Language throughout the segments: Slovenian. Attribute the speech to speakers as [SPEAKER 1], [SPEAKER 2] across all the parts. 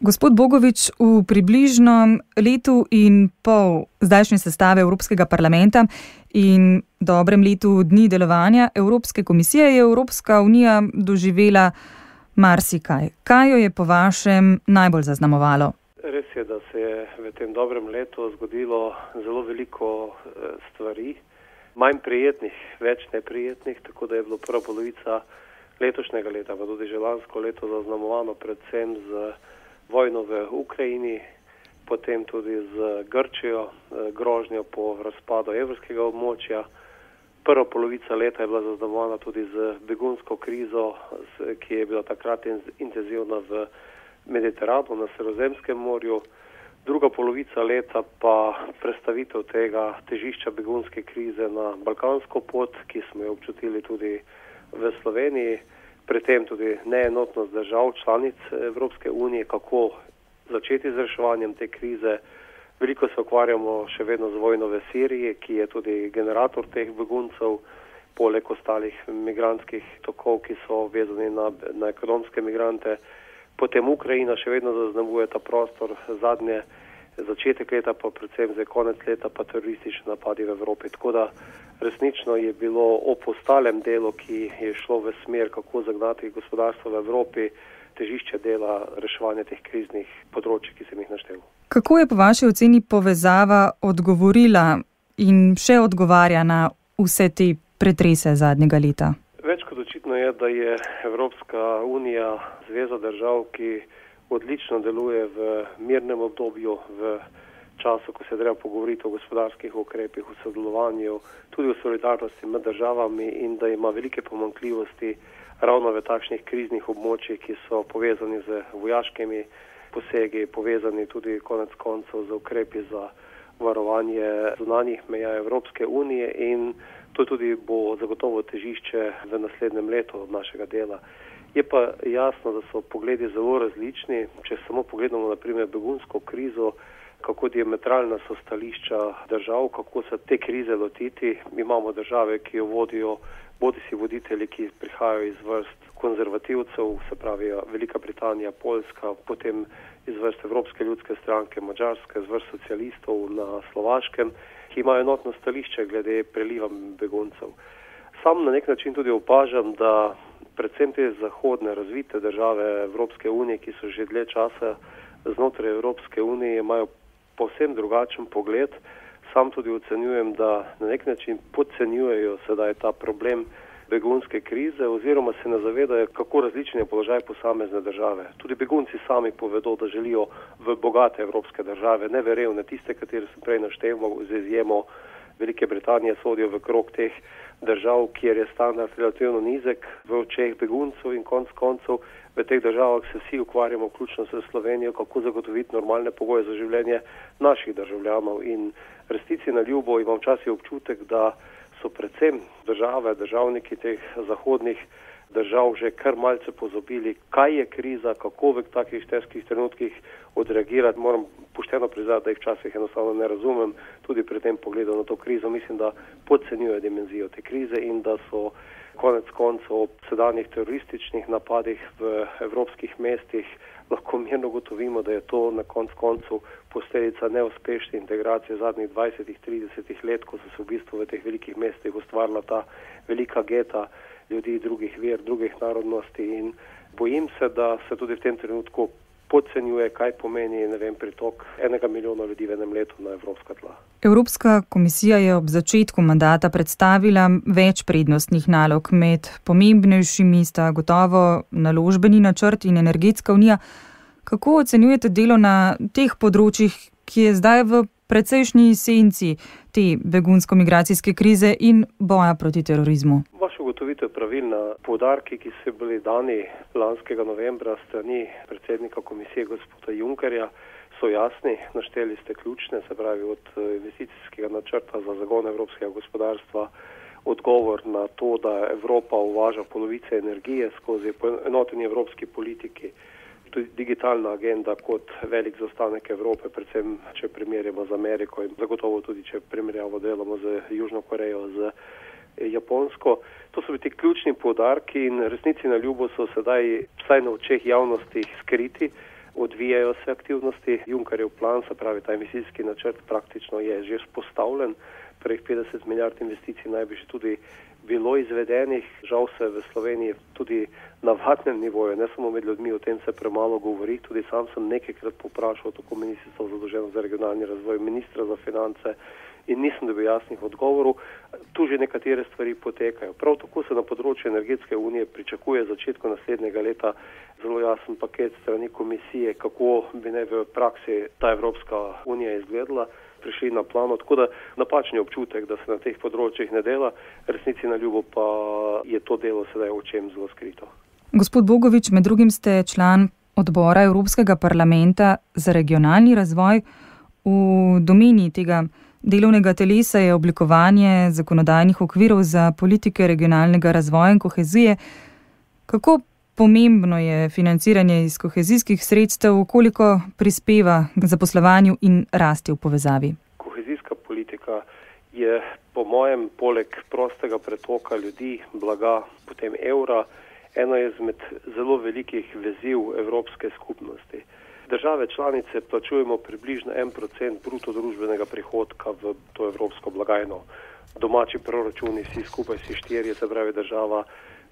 [SPEAKER 1] Gospod Bogovič, v približno letu in pol zdajšnje sestave Evropskega parlamenta in dobrem letu dni delovanja Evropske komisije je Evropska unija doživela marsikaj. Kaj jo je po vašem najbolj zaznamovalo?
[SPEAKER 2] Res je, da se je v tem dobrem letu zgodilo zelo veliko stvari, manj prijetnih, več neprijetnih, tako da je bilo prva polovica letošnjega leta, pa tudi že lansko leto zaznamovano predvsem z vojno v Ukrajini, potem tudi z Grčijo, grožnjo po razpadu evrskega območja. Prva polovica leta je bila zaznamovana tudi z begunsko krizo, ki je bila takrat intenzivna v Mediteranu, na Sredozemskem morju. Druga polovica leta pa prestavitev tega težišča begunske krize na balkansko pot, ki smo jo občutili tudi v Sloveniji. Pri tem tudi neenotnost držav članic Evropske unije, kako začeti z reševanjem te krize. Veliko se ukvarjamo še vedno z vojno v Siriji, ki je tudi generator teh beguncev, poleg ostalih migrantskih tokov, ki so vezani na ekonomske migrante. Potem Ukrajina še vedno zaznamuje ta prostor, zadnje začetek leta, pa predvsem za konec leta, pa teroristični napadi v Evropi. Tako da resnično je bilo ob ostalem delu, ki je šlo v smer, kako zagnati gospodarstvo v Evropi, težišče dela reševanja teh kriznih področij, ki sem jih naštel.
[SPEAKER 1] Kako je po vaši oceni povezava odgovorila in še odgovarja na vse te pretrese zadnjega leta?
[SPEAKER 2] Več kot očitno je, da je Evropska unija zveza držav, ki odlično deluje v mirnem obdobju, v času, ko se treba pogovoriti o gospodarskih ukrepih, o sodelovanju, tudi o solidarnosti med državami in da ima velike pomanjkljivosti ravno v takšnih kriznih območjih, ki so povezani z vojaškimi posegi, povezani tudi konec koncev z ukrepi za varovanje zunanjih meja Evropske unije in to tudi bo zagotovo težišče v naslednjem letu od našega dela. Je pa jasno, da so pogledi zelo različni. Če samo pogledamo na primer begunsko krizo, kako diametralna so stališča držav, kako se te krize lotiti. Imamo države, ki jo vodijo bodisi voditelji, ki prihajajo iz vrst konzervativcev, se pravi Velika Britanija, Poljska, potem iz vrst Evropske ljudske stranke, Madžarske, iz vrst socialistov na Slovaškem, ki imajo enotno stališče glede preliva beguncev. Sam na nek način tudi opažam, da predvsem te zahodne razvite države Evropske unije, ki so že dlje časa znotraj Evropske unije, imajo povsem drugačen pogled. Sam tudi ocenjujem, da na nek način podcenjujejo sedaj ta problem begunske krize oziroma se ne zavedajo, kako različen je položaj posamezne države. Tudi begunci sami povedo, da želijo v bogate evropske države, ne v revne, tiste, katere sem prej naštel, z izjemo Velike Britanije sodijo v krog teh držav, kjer je standard relativno nizek v očeh beguncev in konec koncev v teh državah se vsi ukvarjamo, vključno s Slovenijo, kako zagotoviti normalne pogoje za življenje naših državljanov. In resnici na ljubo imam včasih občutek, da so predvsem državniki teh zahodnih držav že kar malce pozabili, kaj je kriza, kako v takih težkih trenutkih odreagirati. Moram pošteno priznati, da jih včasih enostavno ne razumem, tudi pri tem pogledu na to krizo. Mislim, da podcenjuje dimenzijo te krize in da so konec koncev ob sedanjih terorističnih napadih v evropskih mestih lahko mirno gotovimo, da je to na koncu posledica neuspešne integracije zadnjih 20-30 let, ko so se v bistvu v teh velikih mestih ustvarila ta velika geta ljudi drugih ver, drugih narodnosti in bojim se, da se tudi v tem trenutku podcenjuje, kaj pomeni, pritok 1 milijona ljudi v enem letu na evropska tla.
[SPEAKER 1] Evropska komisija je ob začetku mandata predstavila več prednostnih nalog. Med pomembnejšimi sta gotovo naložbeni načrt in energetska unija. Kako ocenjujete delo na teh področjih, ki je zdaj v precejšnji senci te begunsko-migracijske krize in boja proti terorizmu?
[SPEAKER 2] Vaša ugotovitev je pravilna. Poudarki, ki so bili dani lanskega novembra strani predsednika komisije gospoda Junckerja, so jasni. Našteli ste ključne, se pravi od investicijskega načrta za zagon evropskega gospodarstva, odgovor na to, da Evropa uvaža polovice energije skozi enoteni evropski politiki, tudi digitalna agenda kot velik zaostanek Evrope, predvsem če primerjamo z Ameriko in zagotovo tudi če primerjavo delamo z Južno Korejo, z Japonsko. To so bili ti ključni poudarki in resnici na ljubo so sedaj vsaj na očeh javnosti skriti. odvijajo se aktivnosti. Junckerjev plan, se pravi ta investicijski načrt, praktično je že vzpostavljen. Prvih 50 milijard investicij naj bi že tudi bilo izvedenih. Žal se v Sloveniji tudi na navadnem nivoju, ne samo med ljudmi, o tem se premalo govori. Tudi sam sem nekajkrat poprašal tako ministrstvo zadolženo za regionalni razvoj, ministra za finance in nisem dobil jasnih odgovorov. Tu že nekatere stvari potekajo. Prav tako se na področju energetske unije pričakuje začetku naslednjega leta zelo jasen paket strani komisije, kako bi naj v praksi ta Evropska unija izgledala, prišli na plano, tako da napačni občutek, da se na teh področjih ne dela, resnici na ljubo pa je to delo sedaj očem zelo skrito.
[SPEAKER 1] Gospod Bogovič, med drugim ste član odbora Evropskega parlamenta za regionalni razvoj. V domeni tega delovnega telesa je oblikovanje zakonodajnih okvirov za politike regionalnega razvoja in kohezije. Kako pomembno je financiranje iz kohezijskih sredstev, koliko prispeva k zaposlovanju in rasti v povezavi?
[SPEAKER 2] Kohezijska politika je po mojem poleg prostega pretoka ljudi, blaga, potem evra, ena izmed zelo velikih veziv Evropske skupnosti. Države članice plačujemo približno 1% bruto družbenega prihodka v to evropsko blagajno. Domači proračuni, vsi skupaj, vsi štirje, se pravi država,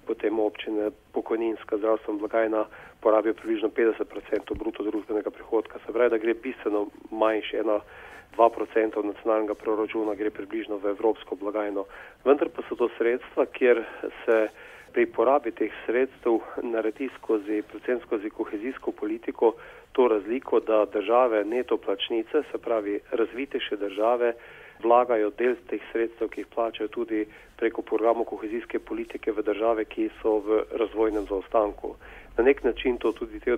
[SPEAKER 2] potem občine, pokojninska, zdravstvena blagajna porabijo približno 50% bruto družbenega prihodka. Se pravi, da gre bistveno manjše, 2% nacionalnega proračuna gre približno v evropsko blagajno. Vendar pa so to sredstva, kjer se pri porabi teh sredstev naredi predvsem skozi kohezijsko politiko to razliko, da države neto plačnice, se pravi razvitejše države, vlagajo del teh sredstev, ki jih plačajo tudi preko programov kohezijske politike v države, ki so v razvojnem zaostanku. Na nek način to tudi te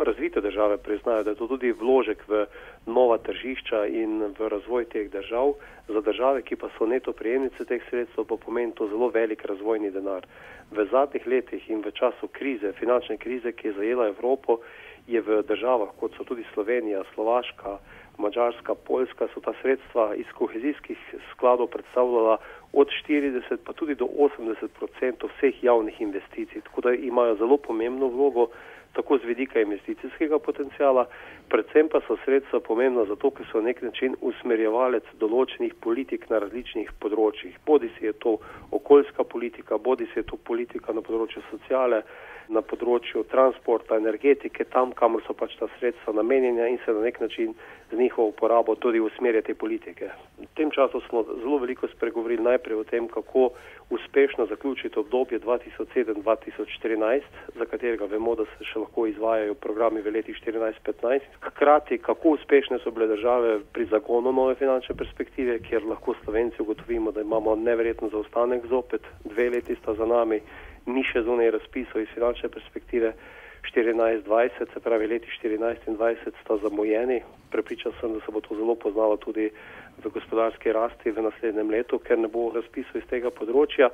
[SPEAKER 2] razvite države priznajo, da je to tudi vložek v nova tržišča in v razvoj teh držav. Za države, ki pa so neto prejemnice teh sredstev, pa pomeni to zelo velik razvojni denar. V zadnjih letih in v času krize, finančne krize, ki je zajela Evropo, je v državah, kot so tudi Slovenija, Slovaška, Madžarska, Poljska, so ta sredstva iz kohezijskih skladov predstavljala od 40 pa tudi do 80% vseh javnih investicij. Tako da imajo zelo pomembno vlogo tako z vidika investicijskega potencijala, predvsem pa so sredstva pomembna zato, ker so nek način usmerjevalec določenih politik na različnih področjih. Bodi si je to okoljska politika, bodi si je to politika na področju sociale, na področju transporta, energetike, tam, kamor so pač ta sredstva namenjena in se na nek način z njihovo uporabo tudi usmerja te politike. V tem času smo zelo veliko spregovorili najprej o tem, kako uspešno zaključiti obdobje 2007-2014, za katerega vemo, da se še lahko izvajajo programi v letih 14-15. Hkrati, kako uspešne so bile države pri zagonu nove finančne perspektive, kjer lahko Slovenci ugotovimo, da imamo neverjeten zaostanek zopet, 2 leti sta za nami, ni še zunaj razpisov iz finančne perspektive 14-20, se pravi leti 14 in 20 sta zamujeni. Prepričan sem, da se bo to zelo poznalo tudi v gospodarski rasti v naslednjem letu, ker ne bo razpisov iz tega področja.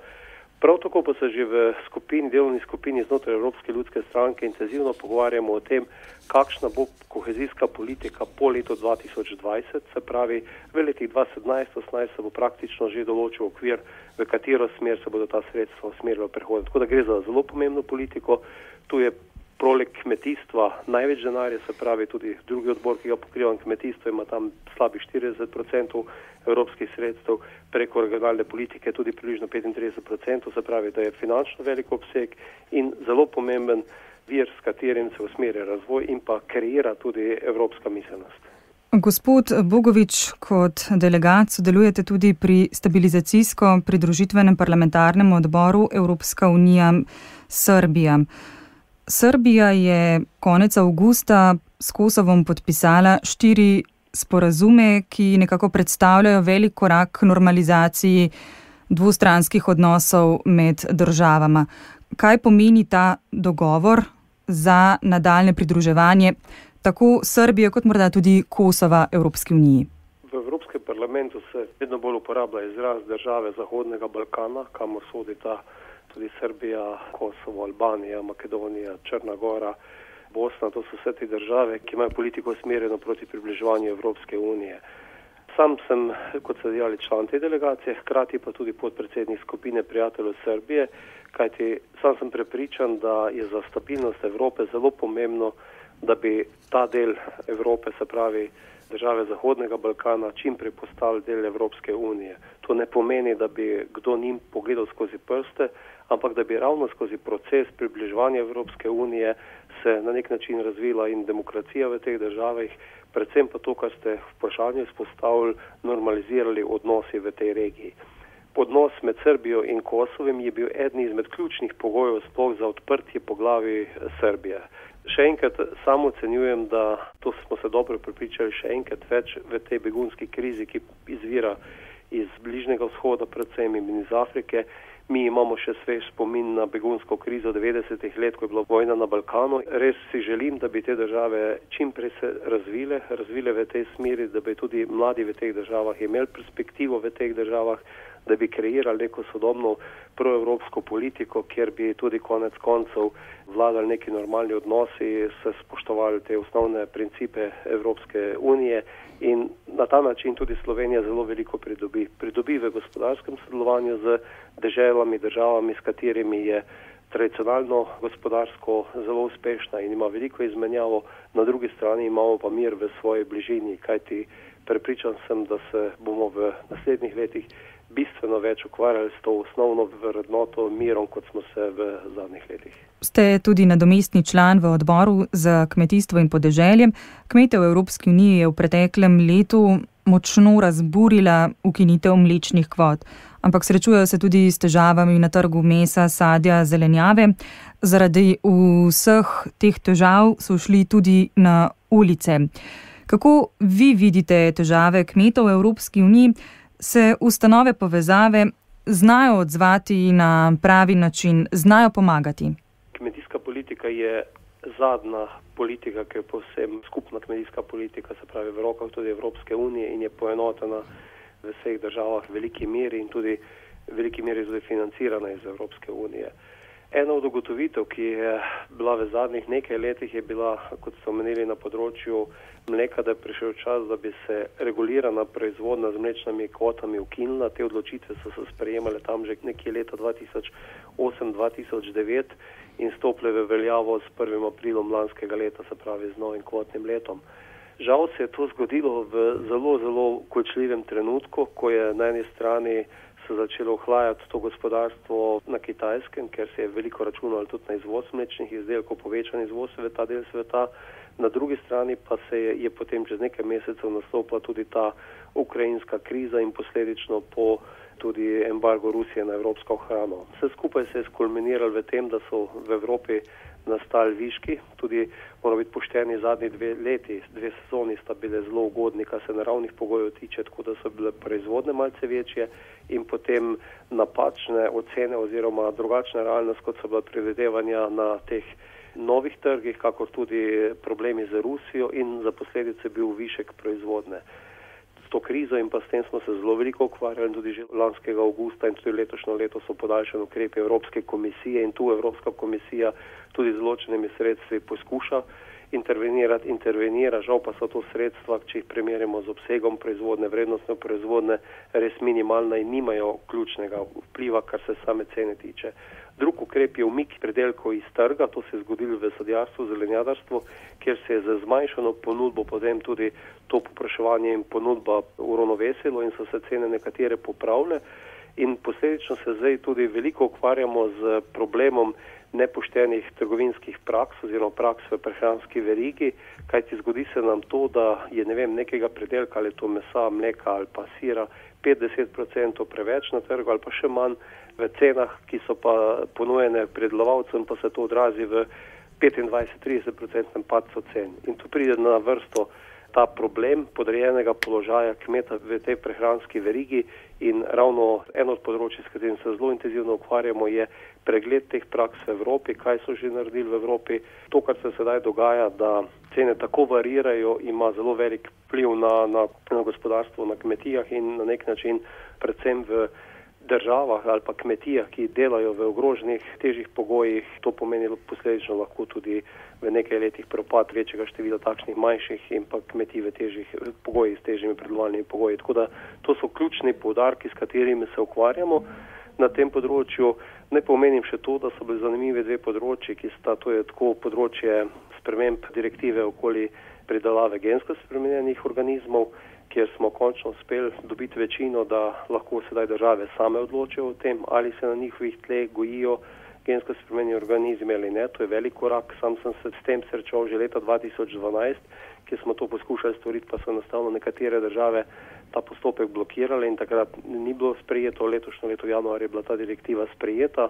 [SPEAKER 2] Prav tako pa se že v delovni skupini znotraj Evropske ljudske stranke intenzivno pogovarjamo o tem, kakšna bo kohezijska politika po letu 2020, se pravi v letih 2017-2018 se bo praktično že določil okvir, v katero smer se bodo ta sredstva usmerila v prihodnje. Tako da gre za zelo pomembno politiko. Tu je poleg kmetijstva največ denarja, se pravi tudi drugi odbor, ki ga pokrivam, kmetijstvo ima tam slabih 40% evropskih sredstev, preko regionalne politike tudi približno 35%, se pravi, da je finančno velik obseg in zelo pomemben vir, s katerim se usmerja razvoj in pa kreira tudi evropska miselnost.
[SPEAKER 1] Gospod Bogovič, kot delegat sodelujete tudi pri stabilizacijsko pridružitvenem parlamentarnem odboru Evropska unija Srbija. Srbija je konec avgusta s Kosovom podpisala 4 sporazume, ki nekako predstavljajo velik korak k normalizaciji dvostranskih odnosov med državama. Kaj pomeni ta dogovor za nadaljne pridruževanje tako Srbije kot morda tudi Kosova Evropski uniji?
[SPEAKER 2] V Evropskem parlamentu se vedno bolj uporablja izraz države Zahodnega Balkana, kamor sodita tudi Srbija, Kosovo, Albanija, Makedonija, Črna Gora, Bosna. To so vse te države, ki imajo politiko usmerjeno proti približevanju Evropske unije. Sam sem, kot ste dejali, član te delegacije, hkrati pa tudi podpredsednik skupine prijateljev Srbije, kajti sam sem prepričan, da je za stabilnost Evrope zelo pomembno, da bi ta del Evrope, se pravi države Zahodnega Balkana, čim prej postali del Evropske unije. To ne pomeni, da bi kdo njim pogledal skozi prste, ampak da bi ravno skozi proces približevanja Evropske unije se na nek način razvila in demokracija v teh državah, predvsem pa to, kar ste v vprašanju izpostavili, normalizirali odnosi v tej regiji. Odnos med Srbijo in Kosovem je bil eden izmed ključnih pogojev sploh za odprtje poglavij Srbije. Še enkrat samo ocenjujem, da to smo se dobro prepričali, še enkrat več v tej begunski krizi, ki izvira iz Bližnjega vzhoda, predvsem in iz Afrike. Mi imamo še svež spomin na begunsko krizo 90-ih let, ko je bila vojna na Balkanu. Res si želim, da bi te države čim prej se razvile v tej smeri, da bi tudi mladi v teh državah imeli perspektivo v teh državah, da bi kreirali neko sodobno proevropsko politiko, kjer bi tudi konec koncev vladali neki normalni odnosi, se spoštovali te osnovne principe Evropske unije in na ta način tudi Slovenija zelo veliko pridobi. Pridobi v gospodarskem sodelovanju z deželami, državami, s katerimi je tradicionalno gospodarsko zelo uspešna in ima veliko izmenjavo, na drugi strani imamo pa mir v svoji bližini, kajti prepričan sem, da se bomo v naslednjih letih bistveno več ukvarjali s to osnovno vrednoto mirom, kot smo se v zadnjih letih.
[SPEAKER 1] Ste tudi nadomestni član v odboru za kmetijstvo in podeželje. Kmete v Evropski uniji je v preteklem letu močno razburila ukinitev mlečnih kvot, ampak srečujejo se tudi s težavami na trgu mesa, sadja, zelenjave. Zaradi vseh teh težav so šli tudi na ulice. Kako vi vidite težave kmetov v Evropski uniji? Se ustanove povezave znajo odzvati na pravi način, znajo pomagati?
[SPEAKER 2] Kmetijska politika je zadnja politika, ki je povsem skupna kmetijska politika, se pravi v rokah tudi Evropske unije in je poenotena v vseh državah v veliki meri in tudi v veliki meri tudi financirana iz Evropske unije. Ena od ugotovitev, ki je bila v zadnjih nekaj letih, je bila, kot ste omenili, na področju mleka, da je prišel čas, da bi se regulirana proizvodnja z mlečnimi kvotami ukinila. Te odločitve so se sprejemale tam že nekje leta 2008-2009 in stopile v veljavo s 1. aprilom lanskega leta, se pravi z novim kvotnim letom. Žal se je to zgodilo v zelo, zelo kočljivem trenutku, ko je na eni strani se začelo ohlajati to gospodarstvo na Kitajskem, ker se je veliko računalo tudi na izvoz mlečnih izdelkov, povečan izvoz v ta del sveta. Na drugi strani pa se je potem čez nekaj mesecev nastopila tudi ta ukrajinska kriza in posledično po tudi embargo Rusije na evropsko hrano. Vse skupaj se je skulminiralo v tem, da so v Evropi nastali viški, tudi moramo biti pošteni, zadnji 2 sezoni sta bile zelo ugodni, kar se naravnih pogojev tiče, tako da so bile proizvodne malce večje in potem napačne ocene oziroma drugačna realnost, kot so bila predvidevanja na teh novih trgih, kakor tudi problemi z Rusijo in za posledice bil višek proizvodne. S to krizo in pa s tem smo se zelo veliko ukvarjali, tudi že lanskega avgusta in tudi letošnjo leto so podaljšani ukrepi Evropske komisije in tu Evropska komisija tudi z določenimi sredstvi poskuša intervenira, žal pa so to sredstva, če jih primerjamo z obsegom proizvodne, vrednostno proizvodne, res minimalna in nimajo ključnega vpliva, kar se same cene tiče. Drug ukrep je umik pridelkov iz trga, to se je zgodilo v sadjarstvu, zelenjadarstvu, kjer se je z zmanjšano ponudbo potem tudi to povpraševanje in ponudba uravnovesilo in so se cene nekatere popravile in posledično se zdaj tudi veliko ukvarjamo z problemom nepoštenih trgovinskih praks oziroma praks v prehranski verigi, kajti zgodi se nam to, da je nekega pridelka, ali to mesa, mleka ali pa sira 50% preveč na trgu ali pa še manj v cenah, ki so pa ponujene predelovalcem, pa se to odrazi v 25-30% padcu cen. In tu pride na vrsto ta problem podrejenega položaja kmeta v tej prehranski verigi in ravno eno od področij, s katerim se zelo intenzivno ukvarjamo, je pregled teh praks v Evropi, kaj so že naredili v Evropi. To, kar se sedaj dogaja, da cene tako varirajo, ima zelo velik vpliv na gospodarstvo, na kmetijah in na nek način predvsem v državah ali pa kmetijah, ki delajo v ogroženih, težjih pogojih. To pomeni posledično lahko tudi v nekaj letih propad večjega števila takšnih manjših in pa kmetij v težjih pogojih, s težjimi predelovalnimi pogoji. Tako da to so ključni poudarki, s katerimi se ukvarjamo na tem področju. Ne pomenim še to, da so bili zanimivi 2 področji, ki sta, to je tako področje sprememb direktive okoli pridelave gensko spremenjenih organizmov, kjer smo končno uspeli dobiti večino, da lahko sedaj države same odločijo o tem, ali se na njihovih tleh gojijo gensko spremenjeni organizmi ali ne. To je velik korak. Sam sem se s tem srečal že leta 2012, kjer smo to poskušali storiti, pa so enostavno nekatere države ta postopek blokirale in takrat ni bilo sprejeto. Letošnjo leto januarja je bila ta direktiva sprejeta.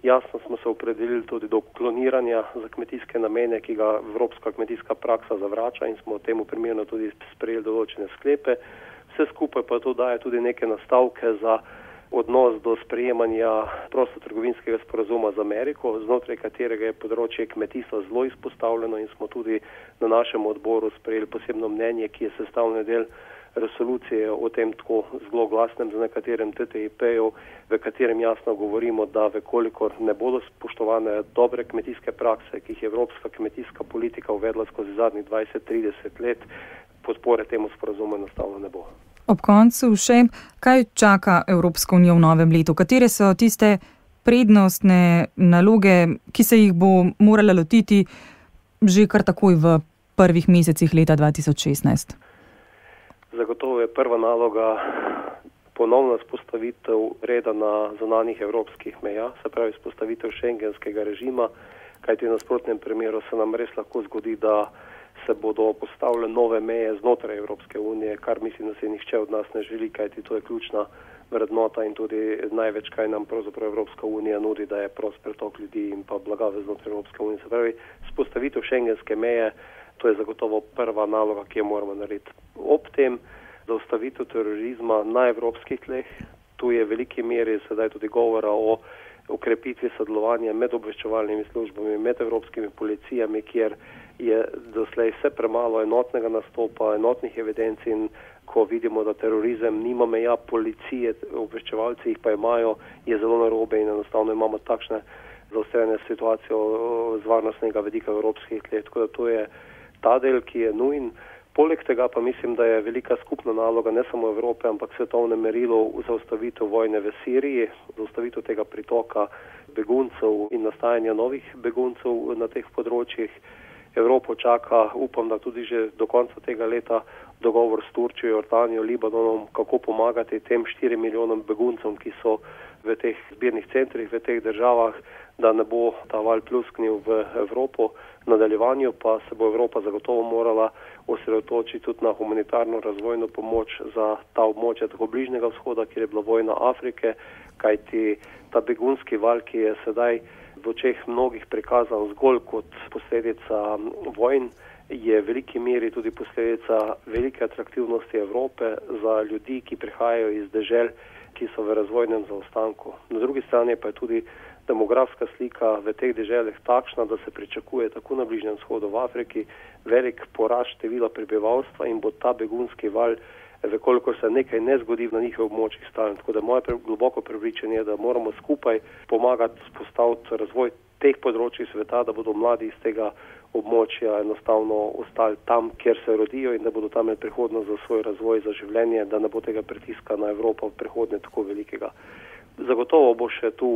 [SPEAKER 2] Jasno smo se opredelili tudi do kloniranja za kmetijske namene, ki ga evropska kmetijska praksa zavrača, in smo v tem primeru tudi sprejeli določene sklepe. Vse skupaj pa to daje tudi neke nastavke za odnos do sprejemanja prostotrgovinskega sporazuma z Ameriko, znotraj katerega je področje kmetijstva zelo izpostavljeno, in smo tudi na našem odboru sprejeli posebno mnenje, ki je sestavni del resolucije o tem tako zelo glasnem za nekaterem TTIP-ju, v katerem jasno govorimo, da vekolikor ne bodo spoštovane dobre kmetijske prakse, ki jih je evropska kmetijska politika uvedla skozi zadnjih 20-30 let, podpore temu sporazumu enostavno ne bo.
[SPEAKER 1] Ob koncu še, kaj čaka Evropska unija v novem letu? Katere so tiste prednostne naloge, ki se jih bo morala lotiti že kar takoj v prvih mesecih leta 2016?
[SPEAKER 2] Zagotovo je prva naloga ponovna vzpostavitev reda na zunanjih evropskih mejah, se pravi vzpostavitev šengenskega režima, kajti v nasprotnem primeru se nam res lahko zgodi, da se bodo postavile nove meje znotraj Evropske unije, kar mislim, da se nihče od nas ne želi, kajti to je ključna vrednota in tudi največ, kaj nam pravzaprav Evropska unija nudi, da je prost pretok ljudi in pa blaga znotraj Evropske unije. Se pravi, vzpostavitev šengenske meje, to je zagotovo prva naloga, ki jo moramo narediti. Ob tem zaustavitev terorizma na evropskih tleh, tu je v veliki meri sedaj tudi govora o ukrepitvi sodelovanja med obveščevalnimi službami, med evropskimi policijami, kjer je doslej vse premalo enotnega nastopa, enotnih evidenc, in ko vidimo, da terorizem nima meja, policije, obveščevalci jih pa imajo, je zelo narobe in enostavno imamo takšne zaostrene situacije z varnostnega vidika evropskih tleh. Tako da to je ta del, ki je nujen. Poleg tega pa mislim, da je velika skupna naloga ne samo Evrope, ampak svetovne merilo v zaustavitev vojne v Siriji, zaustavitev tega pritoka beguncev in nastajanja novih beguncev na teh področjih. Evropo čaka, upam, da tudi že do konca tega leta, dogovor s Turčijo, Jordanijo, Libanonom, kako pomagati tem 4 milijonom beguncem, ki so v teh zbirnih centrih v teh državah, da ne bo ta val plusknil v Evropo. V nadaljevanju pa se bo Evropa zagotovo morala osredotočiti tudi na humanitarno razvojno pomoč za ta območja tako Bližnjega vzhoda, kjer je bila vojna Afrike, kajti ta begunski val, ki je sedaj v očeh mnogih prikazan zgolj kot posledica vojn, je v veliki meri tudi posledica velike atraktivnosti Evrope za ljudi, ki prihajajo iz dežel, ki so v razvojnem zaostanku. Na drugi strani pa je tudi demografska slika v teh deželjih takšna, da se pričakuje tako na Bližnjem vzhodu, v Afriki, velik porast števila prebivalstva in bo ta begunski val, vekolikor se nekaj ne zgodi na njihovih območjih, stalen. Tako da moje globoko prepričanje je, da moramo skupaj pomagati spostaviti razvoj teh področij sveta, da bodo mladi iz tega območja enostavno ostali tam, kjer se rodijo, in da bodo tam imeli prihodnost za svoj razvoj, za življenje, da ne bo tega pritiska na Evropo v prihodnje tako velikega. Zagotovo bo še tu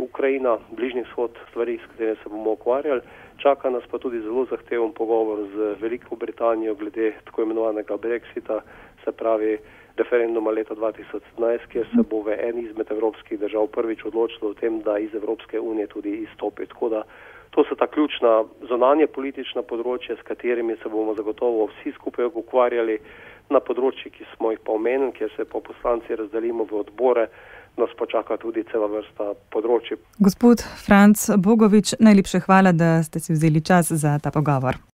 [SPEAKER 2] Ukrajina, Bližnji vzhod, stvari, s katerimi se bomo ukvarjali. Čaka nas pa tudi zelo zahteven pogovor z Veliko Britanijo glede tako imenovanega Brexita, se pravi referenduma leta 2017, kjer se bo v eni izmed evropskih držav prvič odločilo o tem, da iz Evropske unije tudi izstopi. Tako da to so ta ključna zunanje politična področja, s katerimi se bomo zagotovo vsi skupaj ukvarjali. Na področji, ki smo jih pa omenili, kjer se pa poslanci razdelimo v odbore, nas pa čaka tudi cela vrsta področji.
[SPEAKER 1] Gospod Franc Bogovič, najlepše hvala, da ste si vzeli čas za ta pogovor.